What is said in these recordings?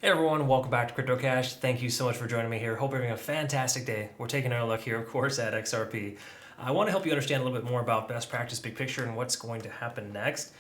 Hey everyone, welcome back to Crypto Cash. Thank you so much for joining me here. Hope you're having a fantastic day. We're taking our look here, of course, at XRP. I want to help you understand a little bit more about best practice, big picture, and what's going to happen next.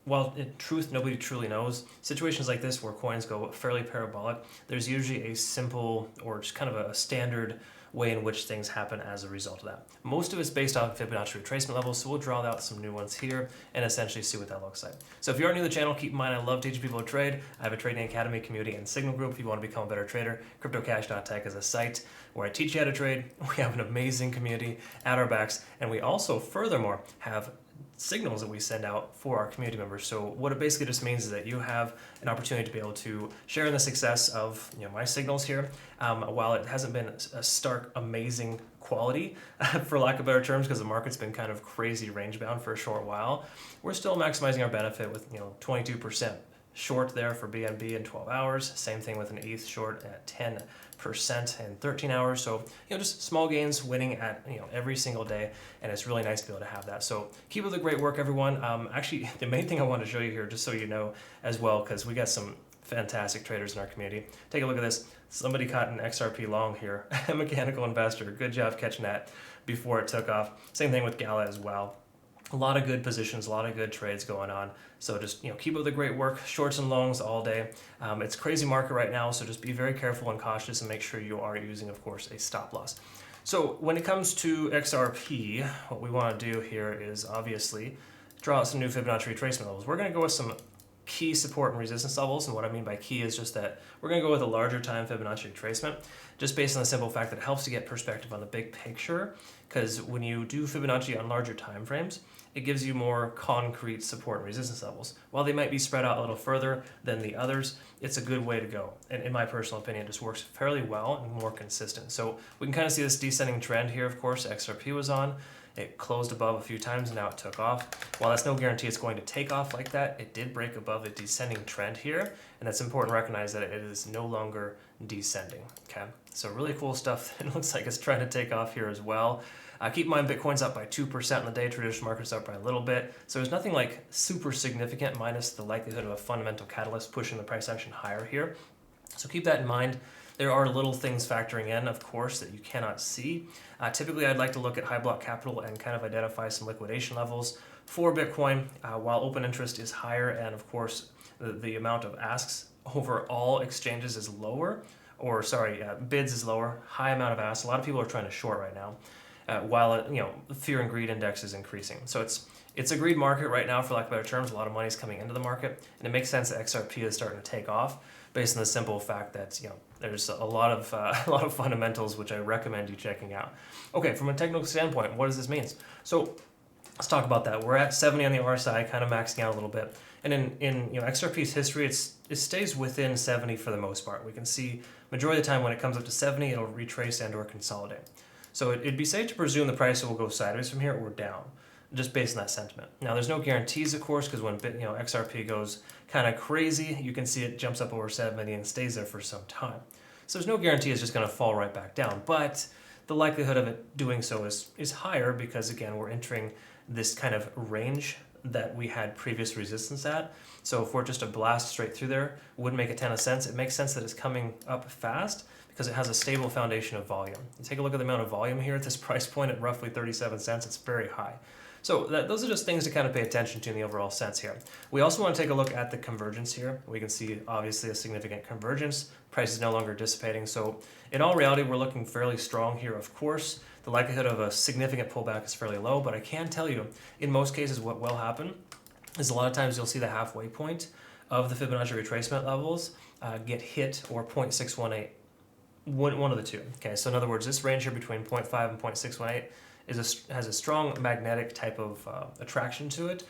Well, in truth, nobody truly knows. Situations like this where coins go fairly parabolic, there's usually a simple or just kind of a standard way in which things happen as a result of that. Most of it's based off Fibonacci retracement levels, so we'll draw out some new ones here and essentially see what that looks like. So if you are new to the channel, keep in mind I love teaching people to trade. I have a trading academy, community, and signal group. If you want to become a better trader, cryptocash.tech is a site where I teach you how to trade. We have an amazing community at our backs, and we also, furthermore, have signals that we send out for our community members. So what it basically just means is that you have an opportunity to be able to share in the success of my signals here. While it hasn't been a stark, amazing quality, for lack of better terms, because the market's been kind of crazy range bound for a short while, we're still maximizing our benefit with 22% short there for BNB in 12 hours. Same thing with an ETH short at 10% in 13 hours. So, just small gains winning at, every single day. And it's really nice to be able to have that. So keep up the great work, everyone. Actually, the main thing I want to show you here, just so you know as well, because we got some fantastic traders in our community. Take a look at this. Somebody caught an XRP long here, a mechanical investor. Good job catching that before it took off. Same thing with Gala as well. A lot of good positions, a lot of good trades going on. So just keep up the great work, shorts and longs all day. It's a crazy market right now, so just be very careful and cautious and make sure you are using, of course, a stop loss. So when it comes to XRP, what we want to do here is obviously draw out some new Fibonacci retracement levels. We're going to go with some key support and resistance levels, and what I mean by key is just that we're going to go with a larger time Fibonacci retracement, just based on the simple fact that it helps to get perspective on the big picture, because when you do Fibonacci on larger time frames, it gives you more concrete support and resistance levels. While they might be spread out a little further than the others, it's a good way to go. And in my personal opinion, it just works fairly well and more consistent. So we can kind of see this descending trend here, of course, XRP was on. It closed above a few times and now it took off. While that's no guarantee it's going to take off like that, it did break above a descending trend here. And that's important to recognize that it is no longer descending, okay? So really cool stuff. It looks like it's trying to take off here as well. Keep in mind, Bitcoin's up by 2% in the day. Traditional market's up by a little bit. So there's nothing like super significant minus the likelihood of a fundamental catalyst pushing the price action higher here. So keep that in mind. There are little things factoring in, of course, that you cannot see. Typically, I'd like to look at HyblockCapital and kind of identify some liquidation levels for Bitcoin, while open interest is higher and, of course, the amount of asks over all exchanges is lower, or sorry, bids is lower, high amount of asks. A lot of people are trying to short right now, while the fear and greed index is increasing. So it's a greed market right now, for lack of better terms. A lot of money is coming into the market, and it makes sense that XRP is starting to take off, based on the simple fact that there's a lot of fundamentals which I recommend you checking out. Okay, from a technical standpoint, what does this mean? So let's talk about that. We're at 70 on the RSI, kind of maxing out a little bit, and in XRP's history, it stays within 70 for the most part. We can see majority of the time when it comes up to 70, it'll retrace and or consolidate. So it'd be safe to presume the price will go sideways from here or down, just based on that sentiment. Now, there's no guarantees, of course, because when XRP goes kind of crazy, you can see it jumps up over 70 and stays there for some time. So there's no guarantee it's just going to fall right back down, but the likelihood of it doing so is higher because, again, we're entering this kind of range that we had previous resistance at. So if we're just to blast straight through there, it wouldn't make a ton of sense. It makes sense that it's coming up fast because it has a stable foundation of volume. You take a look at the amount of volume here at this price point at roughly 37 cents, it's very high. So those are just things to kind of pay attention to in the overall sense here. We also want to take a look at the convergence here. We can see obviously a significant convergence. Price is no longer dissipating. So in all reality, we're looking fairly strong here. Of course, the likelihood of a significant pullback is fairly low, but I can tell you in most cases what will happen is a lot of times you'll see the halfway point of the Fibonacci retracement levels get hit, or 0.618. One of the two. Okay, so in other words, this range here between 0.5 and 0.618 has a strong magnetic type of attraction to it.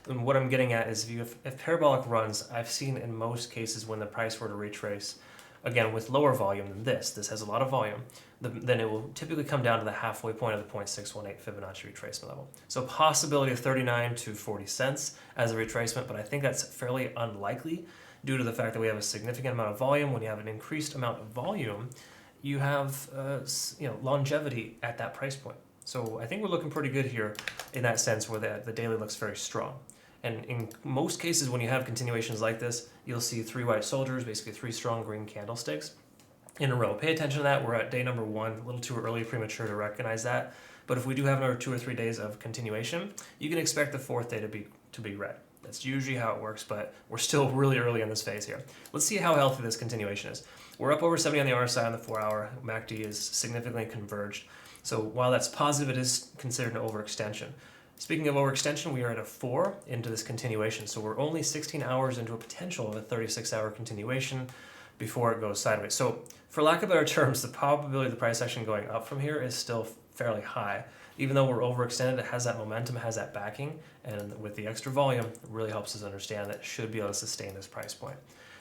And what I'm getting at is if parabolic runs, I've seen in most cases when the price were to retrace, again with lower volume than this has a lot of volume, then it will typically come down to the halfway point of the 0.618 Fibonacci retracement level. So possibility of 39 to 40 cents as a retracement, but I think that's fairly unlikely due to the fact that we have a significant amount of volume. When you have an increased amount of volume, you have longevity at that price point. So I think we're looking pretty good here in that sense, where the daily looks very strong. And in most cases, when you have continuations like this, you'll see 3 white soldiers, basically 3 strong green candlesticks in a row. Pay attention to that. We're at day number 1, a little too early, premature to recognize that. But if we do have another 2 or 3 days of continuation, you can expect the 4th day to be red. That's usually how it works, but we're still really early in this phase here. Let's see how healthy this continuation is. We're up over 70 on the RSI on the 4-hour. MACD is significantly converged. So while that's positive, it is considered an overextension. Speaking of overextension, we are at a 4 into this continuation. So we're only 16 hours into a potential of a 36-hour continuation before it goes sideways. So for lack of better terms, the probability of the price action going up from here is still fairly high. Even though we're overextended, it has that momentum, it has that backing, and with the extra volume, it really helps us understand that it should be able to sustain this price point.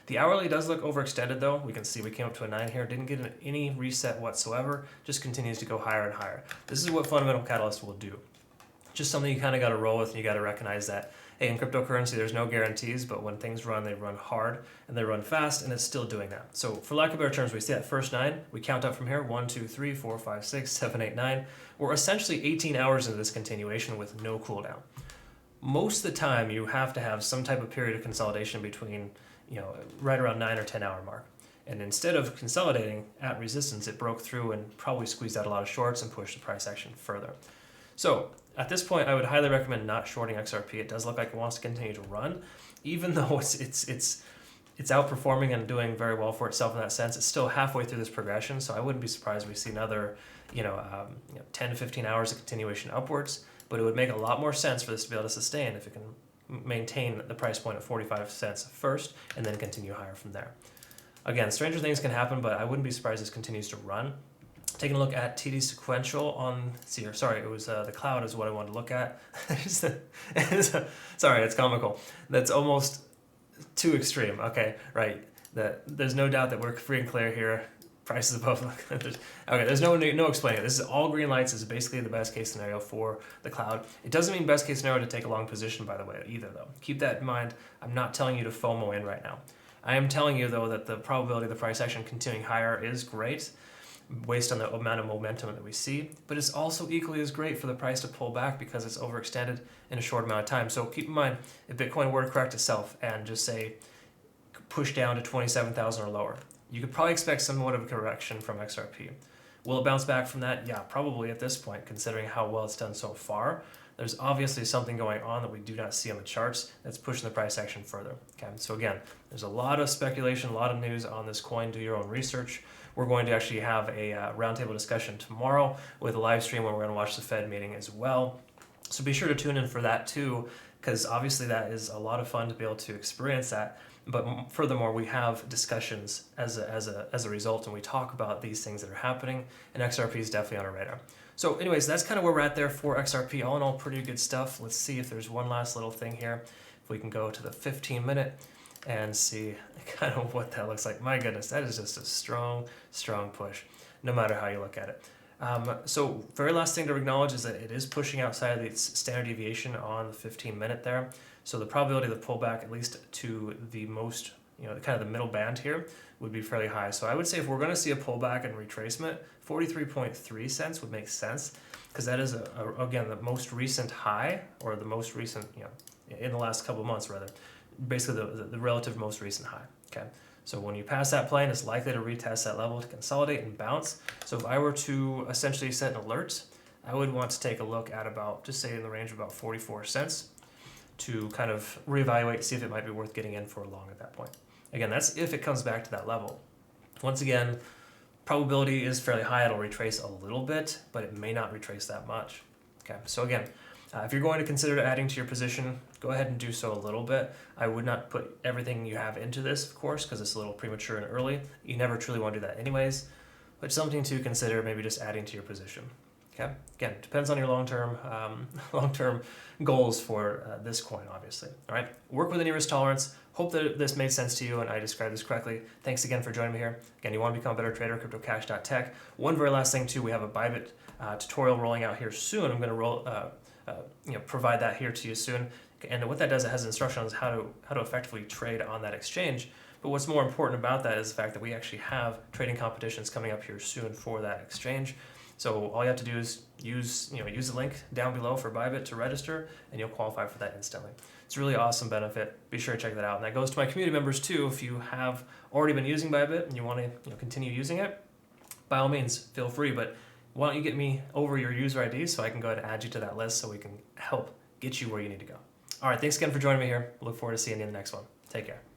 The hourly does look overextended though. We can see we came up to a 9 here, didn't get any reset whatsoever, just continues to go higher and higher. This is what fundamental catalysts will do. Just something you kind of got to roll with, and you got to recognize that, hey, in cryptocurrency, there's no guarantees, but when things run, they run hard and they run fast, and it's still doing that. So for lack of better terms, we see that first 9, we count up from here, 1, 2, 3, 4, 5, 6, 7, 8, 9. We're essentially 18 hours into this continuation with no cooldown. Most of the time, you have to have some type of period of consolidation between, right around 9 or 10 hour mark. And instead of consolidating at resistance, it broke through and probably squeezed out a lot of shorts and pushed the price action further. So at this point, I would highly recommend not shorting XRP. It does look like it wants to continue to run, even though it's outperforming and doing very well for itself in that sense. It's still halfway through this progression, so I wouldn't be surprised we see another 10 to 15 hours of continuation upwards. But it would make a lot more sense for this to be able to sustain if it can maintain the price point of 45 cents first and then continue higher from there. Again, stranger things can happen, but I wouldn't be surprised this continues to run. Taking a look at TD sequential on, it was the cloud is what I wanted to look at. Sorry, it's comical. That's almost too extreme. Okay, right. There's no doubt that we're free and clear here. Prices above. Okay, there's no explaining it. This is all green lights. This is basically the best case scenario for the cloud. It doesn't mean best case scenario to take a long position, by the way, either though. Keep that in mind. I'm not telling you to FOMO in right now. I am telling you though that the probability of the price action continuing higher is great, based on the amount of momentum that we see, but it's also equally as great for the price to pull back because it's overextended in a short amount of time. So keep in mind, if Bitcoin were to correct itself and just say push down to 27,000 or lower, you could probably expect somewhat of a correction from XRP. Will it bounce back from that? Yeah, probably at this point, considering how well it's done so far. There's obviously something going on that we do not see on the charts that's pushing the price action further. Okay, so again, there's a lot of speculation, a lot of news on this coin. Do your own research. We're going to actually have a roundtable discussion tomorrow with a live stream where we're going to watch the Fed meeting as well. So be sure to tune in for that too, because obviously that is a lot of fun to be able to experience that. But furthermore, we have discussions as a result, and we talk about these things that are happening, and XRP is definitely on our radar. So anyways, that's kind of where we're at there for XRP. All in all, pretty good stuff. Let's see if there's one last little thing here. If we can go to the 15-minute and see kind of what that looks like. My goodness, that is just a strong, strong push, no matter how you look at it. So very last thing to acknowledge is that it is pushing outside of its standard deviation on the 15-minute there. So the probability of the pullback, at least to the most, kind of the middle band here, would be fairly high. So I would say if we're going to see a pullback and retracement, 43.3 cents would make sense, because that is, again, the most recent high, or the most recent, in the last couple of months rather, basically the relative most recent high. Okay, so when you pass that plane, it's likely to retest that level to consolidate and bounce. So if I were to essentially set an alert, I would want to take a look at about, just say in the range of about 44 cents to kind of reevaluate, see if it might be worth getting in for long at that point. Again, that's if it comes back to that level. Once again, probability is fairly high. It'll retrace a little bit, but it may not retrace that much. Okay, so again, if you're going to consider adding to your position, go ahead and do so a little bit. I would not put everything you have into this, of course, because it's a little premature and early. You never truly want to do that anyways, but something to consider, maybe just adding to your position. Okay, again, depends on your long-term goals for this coin, obviously. All right, work with any risk tolerance. Hope that this made sense to you and I described this correctly. Thanks again for joining me here. Again, you want to become a better trader, cryptocash.tech. One very last thing too, we have a Bybit tutorial rolling out here soon. I'm going to provide that here to you soon. And what that does, it has instructions on how to effectively trade on that exchange. But what's more important about that is the fact that we actually have trading competitions coming up here soon for that exchange. So all you have to do is use the link down below for Bybit to register, and you'll qualify for that instantly. It's a really awesome benefit. Be sure to check that out. And that goes to my community members too. If you have already been using Bybit and you want to continue using it, by all means, feel free. But why don't you get me over your user ID so I can go ahead and add you to that list so we can help get you where you need to go. All right, thanks again for joining me here. Look forward to seeing you in the next one. Take care.